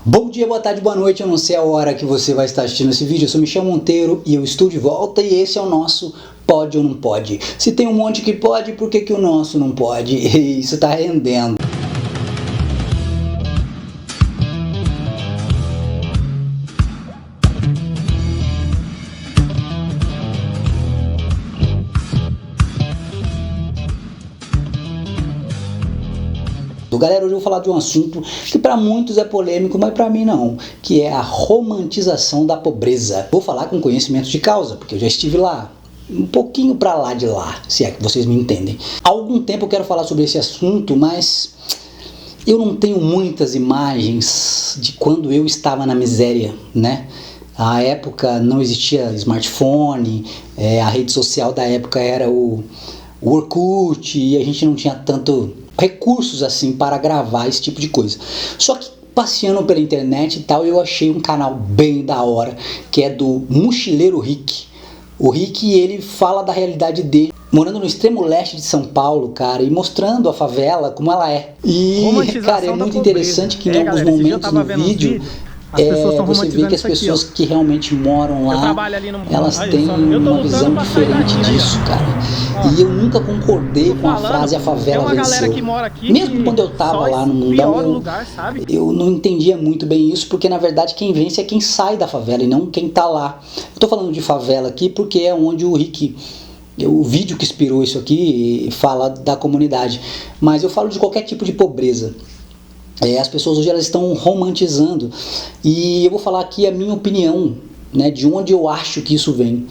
Bom dia, boa tarde, boa noite, eu não sei a hora que você vai estar assistindo esse vídeo, eu sou Michel Monteiro e eu estou de volta e esse é o nosso Pode ou Não Pode. Se tem um monte que pode, por que o nosso não pode? E isso está rendendo. Galera, hoje eu vou falar de um assunto que para muitos é polêmico, mas para mim não, que é a romantização da pobreza. Vou falar com conhecimento de causa, porque eu já estive lá, um pouquinho para lá de lá, se é que vocês me entendem. Há algum tempo eu quero falar sobre esse assunto, mas eu não tenho muitas imagens de quando eu estava na miséria, né? A época não existia smartphone, a rede social da época era o Orkut e a gente não tinha tanto recursos assim para gravar esse tipo de coisa. Só que passeando pela internet e tal, eu achei um canal bem da hora, que é do Mochileiro Rick. O Rick, ele fala da realidade dele, morando no extremo leste de São Paulo, cara, e mostrando a favela como ela é. E, cara, é muito interessante que em alguns momentos no vídeo você vê que as pessoas que realmente moram lá, elas têm uma visão diferente disso, cara. E eu nunca concordei com a frase "a favela venceu". Mesmo quando eu tava lá no mundão, eu não entendia muito bem isso, porque na verdade quem vence é quem sai da favela e não quem tá lá. Eu tô falando de favela aqui porque é onde o Rick, o vídeo que inspirou isso aqui, fala da comunidade. Mas eu falo de qualquer tipo de pobreza. As pessoas hoje elas estão romantizando, e eu vou falar aqui a minha opinião, né, de onde eu acho que isso vem.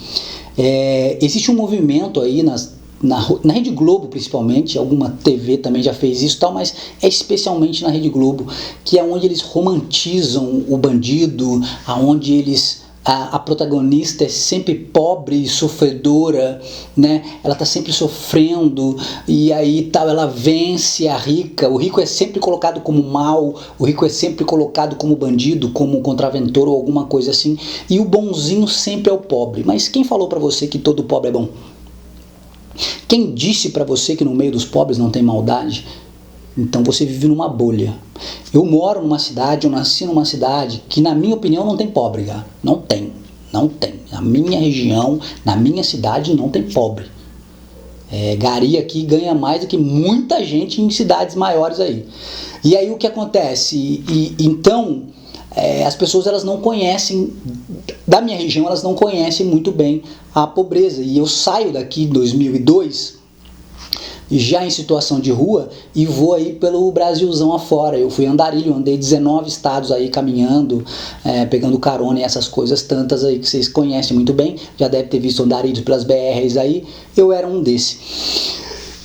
Existe um movimento aí na Rede Globo, principalmente, alguma TV também já fez isso, tal, mas é especialmente na Rede Globo, que é onde eles romantizam o bandido, aonde eles a protagonista é sempre pobre e sofredora, né? Ela tá sempre sofrendo e aí tal, ela vence a rica. O rico é sempre colocado como mal, o rico é sempre colocado como bandido, como contraventor ou alguma coisa assim, e o bonzinho sempre é o pobre. Mas quem falou pra você que todo pobre é bom? Quem disse pra você que no meio dos pobres não tem maldade? Então você vive numa bolha. Eu moro numa cidade, eu nasci numa cidade que, na minha opinião, não tem pobre, cara. Não tem. Na minha região, na minha cidade, não tem pobre. Gari aqui ganha mais do que muita gente em cidades maiores aí. E aí o que acontece? Então, as pessoas elas não conhecem, da minha região, elas não conhecem muito bem a pobreza. E eu saio daqui em 2002... já em situação de rua, e vou aí pelo Brasilzão afora. Eu fui andarilho, andei 19 estados aí caminhando, pegando carona e essas coisas tantas aí que vocês conhecem muito bem, já deve ter visto andarilhos pelas BRs aí, eu era um desse.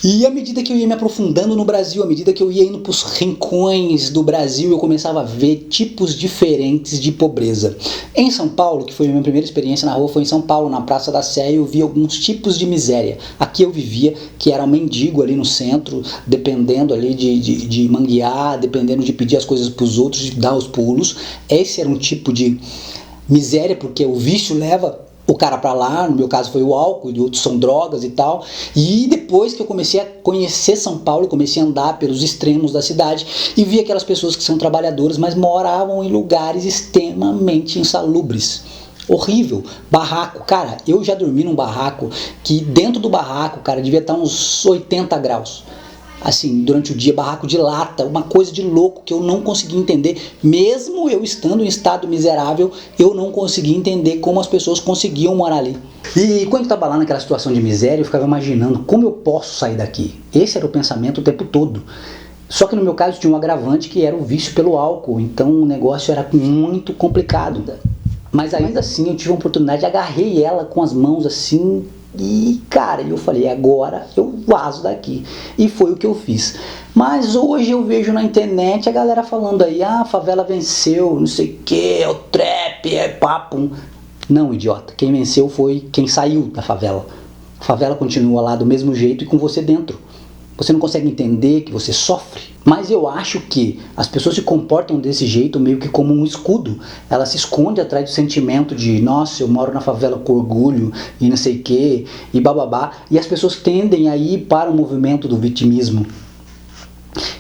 E à medida que eu ia me aprofundando no Brasil, à medida que eu ia indo para os rincões do Brasil, eu começava a ver tipos diferentes de pobreza. Em São Paulo, que foi a minha primeira experiência na rua, foi em São Paulo, na Praça da Sé, eu vi alguns tipos de miséria. Aqui eu vivia, que era um mendigo ali no centro, dependendo ali de manguear, dependendo de pedir as coisas para os outros, de dar os pulos. Esse era um tipo de miséria, porque o vício leva o cara pra lá, no meu caso foi o álcool, e outros são drogas e tal. E depois que eu comecei a conhecer São Paulo, comecei a andar pelos extremos da cidade e vi aquelas pessoas que são trabalhadoras, mas moravam em lugares extremamente insalubres. Horrível, barraco, cara, eu já dormi num barraco que dentro do barraco, cara, devia estar uns 80 graus. Assim, durante o dia, barraco de lata, uma coisa de louco que eu não consegui entender. Mesmo eu estando em estado miserável, eu não consegui entender como as pessoas conseguiam morar ali. E quando eu estava lá naquela situação de miséria, eu ficava imaginando como eu posso sair daqui. Esse era o pensamento o tempo todo. Só que no meu caso tinha um agravante que era o vício pelo álcool, então o negócio era muito complicado. Mas ainda assim eu tive a oportunidade, agarrei ela com as mãos assim, e cara, eu falei, agora eu vazo daqui. E foi o que eu fiz. Mas hoje eu vejo na internet a galera falando aí, a favela venceu, não sei o que, é o trap, é papo. Não, idiota, quem venceu foi quem saiu da favela. A favela continua lá do mesmo jeito e com você dentro. Você não consegue entender que você sofre. Mas eu acho que as pessoas se comportam desse jeito meio que como um escudo. Ela se esconde atrás do sentimento de nossa, eu moro na favela com orgulho e não sei o que, e bababá. E as pessoas tendem a ir para o movimento do vitimismo.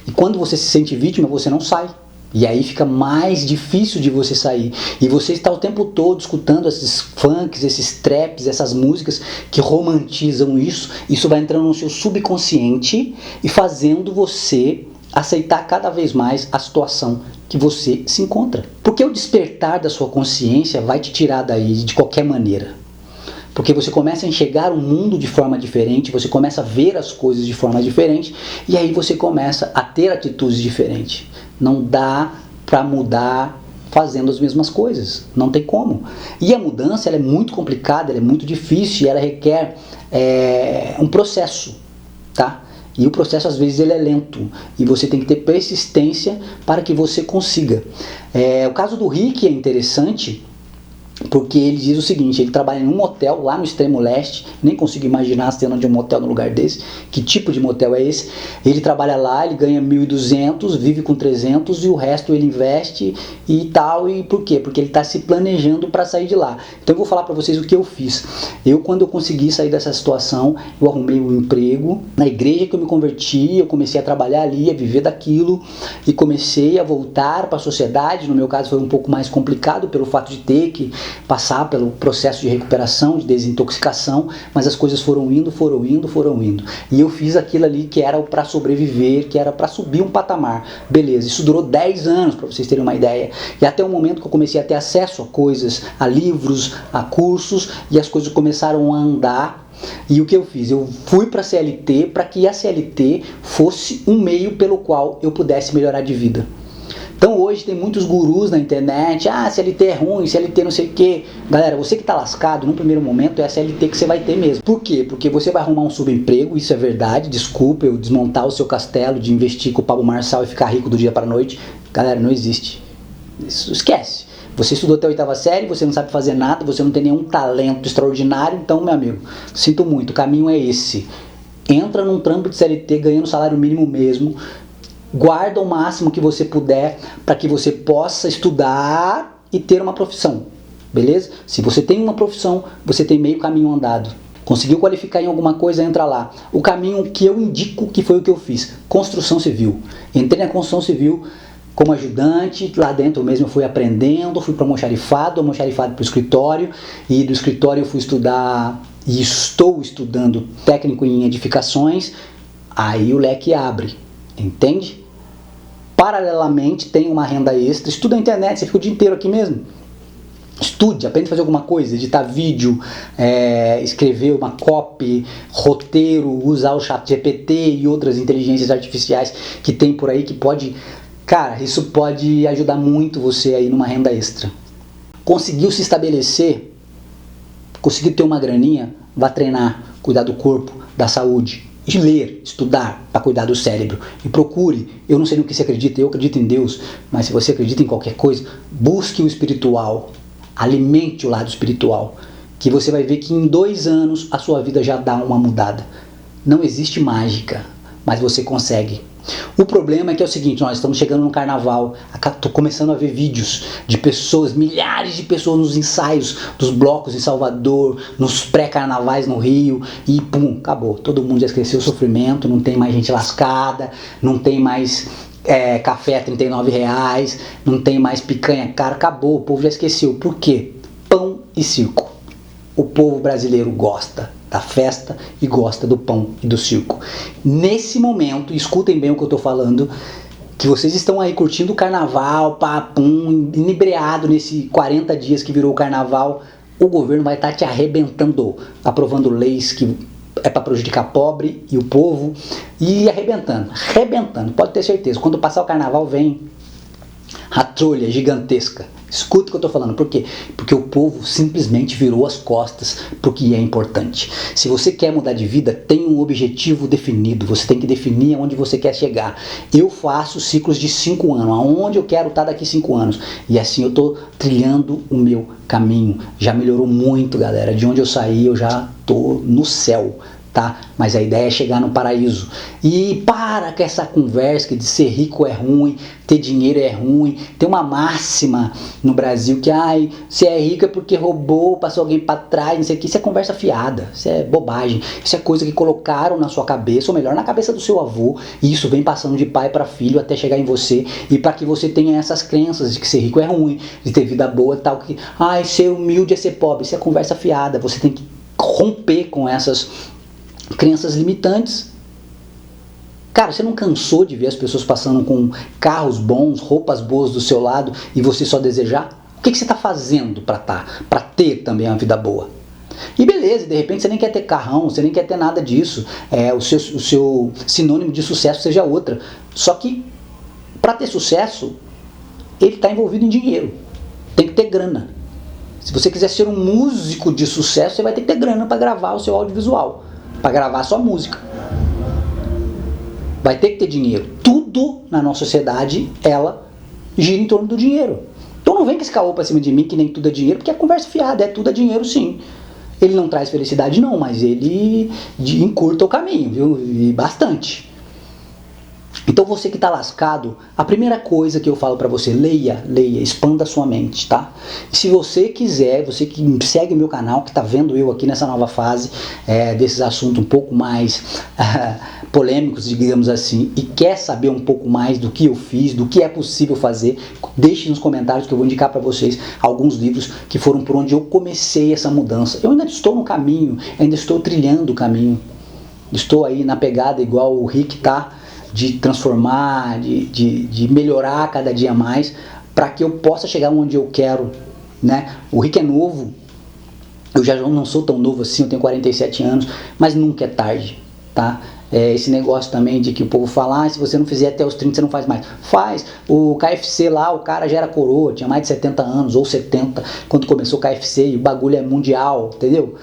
E quando você se sente vítima, você não sai. E aí fica mais difícil de você sair. E você está o tempo todo escutando esses funks, esses traps, essas músicas que romantizam isso. Isso vai entrando no seu subconsciente e fazendo você aceitar cada vez mais a situação que você se encontra. Porque o despertar da sua consciência vai te tirar daí de qualquer maneira. Porque você começa a enxergar o mundo de forma diferente, você começa a ver as coisas de forma diferente, e aí você começa a ter atitudes diferentes. Não dá para mudar fazendo as mesmas coisas, não tem como. E a mudança ela é muito complicada, ela é muito difícil, ela requer um processo, tá? E o processo às vezes ele é lento, e você tem que ter persistência para que você consiga. O caso do Rick é interessante, porque ele diz o seguinte, ele trabalha em um motel lá no extremo leste, nem consigo imaginar a cena de um motel no lugar desse, que tipo de motel é esse. Ele trabalha lá, ele ganha 1.200, vive com 300 e o resto ele investe e tal. E por quê? Porque ele está se planejando para sair de lá. Então eu vou falar para vocês o que eu fiz. Quando eu consegui sair dessa situação, eu arrumei um emprego na igreja que eu me converti, eu comecei a trabalhar ali, a viver daquilo e comecei a voltar para a sociedade. No meu caso foi um pouco mais complicado pelo fato de ter que passar pelo processo de recuperação, de desintoxicação, mas as coisas foram indo. E eu fiz aquilo ali que era para sobreviver, que era para subir um patamar. Beleza, isso durou 10 anos, para vocês terem uma ideia. E até o momento que eu comecei a ter acesso a coisas, a livros, a cursos, e as coisas começaram a andar. E o que eu fiz? Eu fui para a CLT para que a CLT fosse um meio pelo qual eu pudesse melhorar de vida. Então hoje tem muitos gurus na internet, CLT é ruim, CLT não sei o que. Galera, você que está lascado, no primeiro momento é a CLT que você vai ter mesmo. Por quê? Porque você vai arrumar um subemprego, isso é verdade, desculpa eu desmontar o seu castelo de investir com o Pablo Marçal e ficar rico do dia para a noite. Galera, não existe. Isso, esquece. Você estudou até a 8ª série, você não sabe fazer nada, você não tem nenhum talento extraordinário, então, meu amigo, sinto muito, o caminho é esse. Entra num trampo de CLT ganhando salário mínimo mesmo, guarda o máximo que você puder para que você possa estudar e ter uma profissão, beleza? Se você tem uma profissão, você tem meio caminho andado. Conseguiu qualificar em alguma coisa, entra lá. O caminho que eu indico, que foi o que eu fiz, construção civil. Entrei na construção civil como ajudante, lá dentro mesmo eu fui aprendendo, fui para almoxarifado para o escritório, e do escritório eu fui estudar, e estou estudando técnico em edificações, aí o leque abre, entende? Paralelamente tem uma renda extra, estuda na internet, você fica o dia inteiro aqui mesmo. Estude, aprende a fazer alguma coisa, editar vídeo, escrever uma copy, roteiro, usar o ChatGPT e outras inteligências artificiais que tem por aí que pode, cara, isso pode ajudar muito você aí numa renda extra. Conseguiu se estabelecer, conseguiu ter uma graninha, vá treinar, cuidar do corpo, da saúde. E ler, estudar para cuidar do cérebro. E procure, eu não sei no que você acredita, eu acredito em Deus, mas se você acredita em qualquer coisa, busque o espiritual, alimente o lado espiritual, que você vai ver que em 2 anos a sua vida já dá uma mudada. Não existe mágica, mas você consegue. O problema é que é o seguinte, nós estamos chegando no carnaval, estou começando a ver vídeos de pessoas, milhares de pessoas nos ensaios dos blocos em Salvador, nos pré-carnavais no Rio, e pum, acabou. Todo mundo já esqueceu o sofrimento, não tem mais gente lascada, não tem mais café a R$39, não tem mais picanha cara, acabou, o povo já esqueceu. Por quê? Pão e circo. O povo brasileiro gosta da festa e gosta do pão e do circo. Nesse momento, escutem bem o que eu estou falando, que vocês estão aí curtindo o carnaval, papum, inebriado nesse 40 dias que virou o carnaval, o governo vai estar te arrebentando, aprovando leis que é para prejudicar pobre e o povo, e arrebentando, pode ter certeza. Quando passar o carnaval vem a trolha gigantesca. Escuta o que eu estou falando, por quê? Porque o povo simplesmente virou as costas para o que é importante. Se você quer mudar de vida, tem um objetivo definido, você tem que definir aonde você quer chegar. Eu faço ciclos de 5 anos, aonde eu quero estar daqui 5 anos, e assim eu estou trilhando o meu caminho. Já melhorou muito, galera, de onde eu saí eu já estou no céu. tá? Mas a ideia é chegar no paraíso. E para com essa conversa que de ser rico é ruim, ter dinheiro é ruim. Tem uma máxima no Brasil que, ai, se é rico é porque roubou, passou alguém para trás, não sei o que. Isso é conversa fiada, isso é bobagem. Isso é coisa que colocaram na sua cabeça, ou melhor, na cabeça do seu avô. E isso vem passando de pai para filho até chegar em você. E para que você tenha essas crenças de que ser rico é ruim, de ter vida boa e tal. Que, ai, ser humilde é ser pobre. Isso é conversa fiada. Você tem que romper com essas crenças limitantes. Cara, você não cansou de ver as pessoas passando com carros bons, roupas boas do seu lado e você só desejar? O que você está fazendo para ter também uma vida boa? E beleza, de repente você nem quer ter carrão, você nem quer ter nada disso, o seu sinônimo de sucesso seja outra. Só que para ter sucesso, ele está envolvido em dinheiro, tem que ter grana. Se você quiser ser um músico de sucesso, você vai ter que ter grana para gravar o seu audiovisual, para gravar a sua música. Vai ter que ter dinheiro. Tudo na nossa sociedade, ela gira em torno do dinheiro. Então não vem com esse caô pra cima de mim que nem tudo é dinheiro, porque é conversa fiada, é tudo é dinheiro sim. Ele não traz felicidade não, mas ele encurta o caminho, viu? E bastante. Então você que está lascado, a primeira coisa que eu falo para você, leia, expanda a sua mente, tá? E se você quiser, você que segue o meu canal, que está vendo eu aqui nessa nova fase, desses assuntos um pouco mais polêmicos, digamos assim, e quer saber um pouco mais do que eu fiz, do que é possível fazer, deixe nos comentários que eu vou indicar para vocês alguns livros que foram por onde eu comecei essa mudança. Eu ainda estou no caminho, ainda estou trilhando o caminho, estou aí na pegada igual o Rick tá, de transformar, de melhorar cada dia mais, para que eu possa chegar onde eu quero, né? O Rick é novo, eu já não sou tão novo assim, eu tenho 47 anos, mas nunca é tarde, tá? Esse negócio também de que o povo fala, se você não fizer até os 30, você não faz mais. Faz. O KFC lá, o cara já era coroa, tinha mais de 70 anos, ou 70, quando começou o KFC, e o bagulho é mundial, entendeu?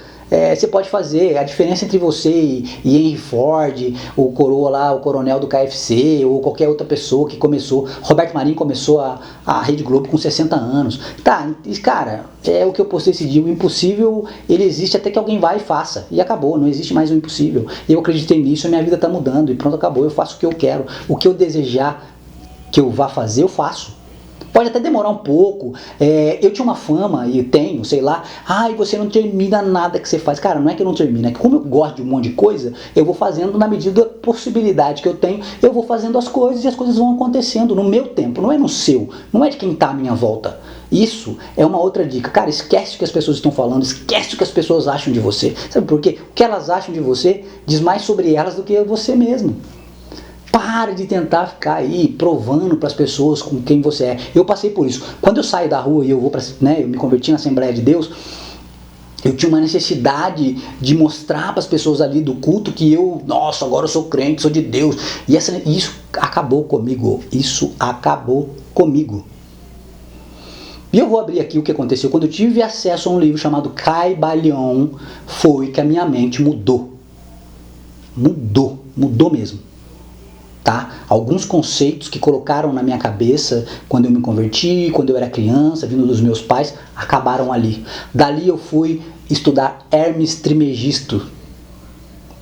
Você pode fazer. A diferença entre você e Henry Ford, o coroa lá, o coronel do KFC, ou qualquer outra pessoa que começou, Roberto Marinho começou a Rede Globo com 60 anos. Tá, cara, é o que eu postei esse dia, o impossível, ele existe até que alguém vá e faça, e acabou, não existe mais o impossível. Eu acreditei nisso, a minha vida tá mudando, e pronto, acabou, eu faço o que eu quero, o que eu desejar que eu vá fazer, eu faço. Pode até demorar um pouco, eu tinha uma fama, e tenho, sei lá, você não termina nada que você faz. Cara, não é que eu não termino, é que como eu gosto de um monte de coisa, eu vou fazendo na medida da possibilidade que eu tenho, eu vou fazendo as coisas e as coisas vão acontecendo no meu tempo, não é no seu, não é de quem está à minha volta. Isso é uma outra dica. Cara, esquece o que as pessoas estão falando, esquece o que as pessoas acham de você. Sabe por quê? O que elas acham de você diz mais sobre elas do que você mesmo. Pare de tentar ficar aí provando para as pessoas com quem você é. Eu passei por isso. Quando eu saio da rua e eu vou para, eu me converti na Assembleia de Deus, eu tinha uma necessidade de mostrar para as pessoas ali do culto que eu, nossa, agora eu sou crente, sou de Deus. E isso acabou comigo. Isso acabou comigo. E eu vou abrir aqui o que aconteceu quando eu tive acesso a um livro chamado Caibalion. Foi que a minha mente mudou. Mudou mesmo. Tá? Alguns conceitos que colocaram na minha cabeça quando eu me converti, quando eu era criança, vindo dos meus pais, acabaram ali. Dali eu fui estudar Hermes Trismegisto,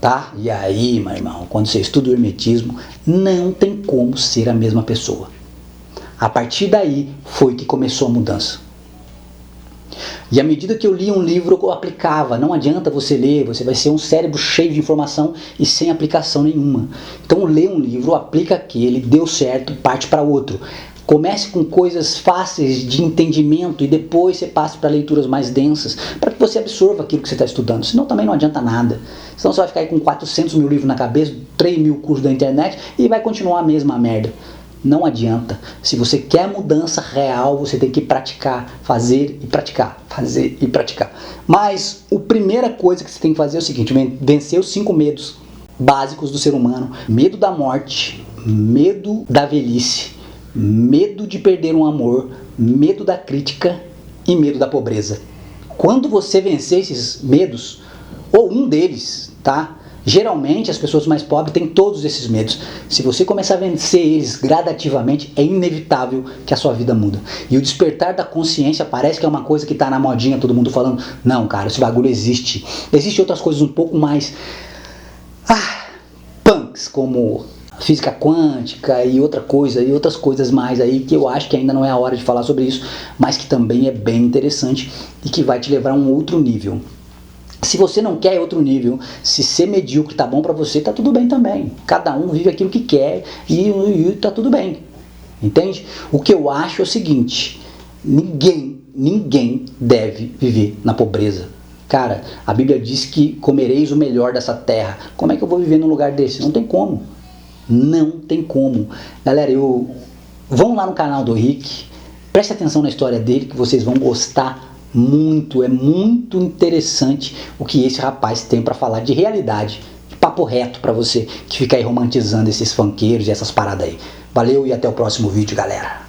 tá? E aí, meu irmão, quando você estuda o hermetismo, não tem como ser a mesma pessoa. A partir daí foi que começou a mudança. E à medida que eu lia um livro, eu aplicava. Não adianta você ler, você vai ser um cérebro cheio de informação e sem aplicação nenhuma. Então lê um livro, aplica aquele, deu certo, parte para outro. Comece com coisas fáceis de entendimento e depois você passe para leituras mais densas, para que você absorva aquilo que você está estudando. Senão também não adianta nada. Senão você vai ficar aí com 400 mil livros na cabeça, 3 mil cursos da internet e vai continuar a mesma merda. Não adianta. Se você quer mudança real, você tem que praticar, fazer e praticar, fazer e praticar. Mas a primeira coisa que você tem que fazer é o seguinte: vencer os 5 medos básicos do ser humano. Medo da morte, medo da velhice, medo de perder um amor, medo da crítica e medo da pobreza. Quando você vencer esses medos, ou um deles, tá? Geralmente as pessoas mais pobres têm todos esses medos. Se você começar a vencer eles gradativamente, é inevitável que a sua vida muda. E o despertar da consciência parece que é uma coisa que está na modinha, todo mundo falando. Não, cara, esse bagulho existe. Existem outras coisas um pouco mais punks como física quântica e outra coisa e outras coisas mais aí que eu acho que ainda não é a hora de falar sobre isso, mas que também é bem interessante e que vai te levar a um outro nível. Se você não quer outro nível, se ser medíocre tá bom pra você, tá tudo bem também. Cada um vive aquilo que quer e tá tudo bem. Entende? O que eu acho é o seguinte: ninguém deve viver na pobreza. Cara, a Bíblia diz que comereis o melhor dessa terra. Como é que eu vou viver num lugar desse? Não tem como. Não tem como. Galera, vão lá no canal do Rick, preste atenção na história dele que vocês vão gostar muito. É muito interessante o que esse rapaz tem para falar de realidade, de papo reto para você que fica aí romantizando esses funkeiros e essas paradas aí. Valeu e até o próximo vídeo, galera.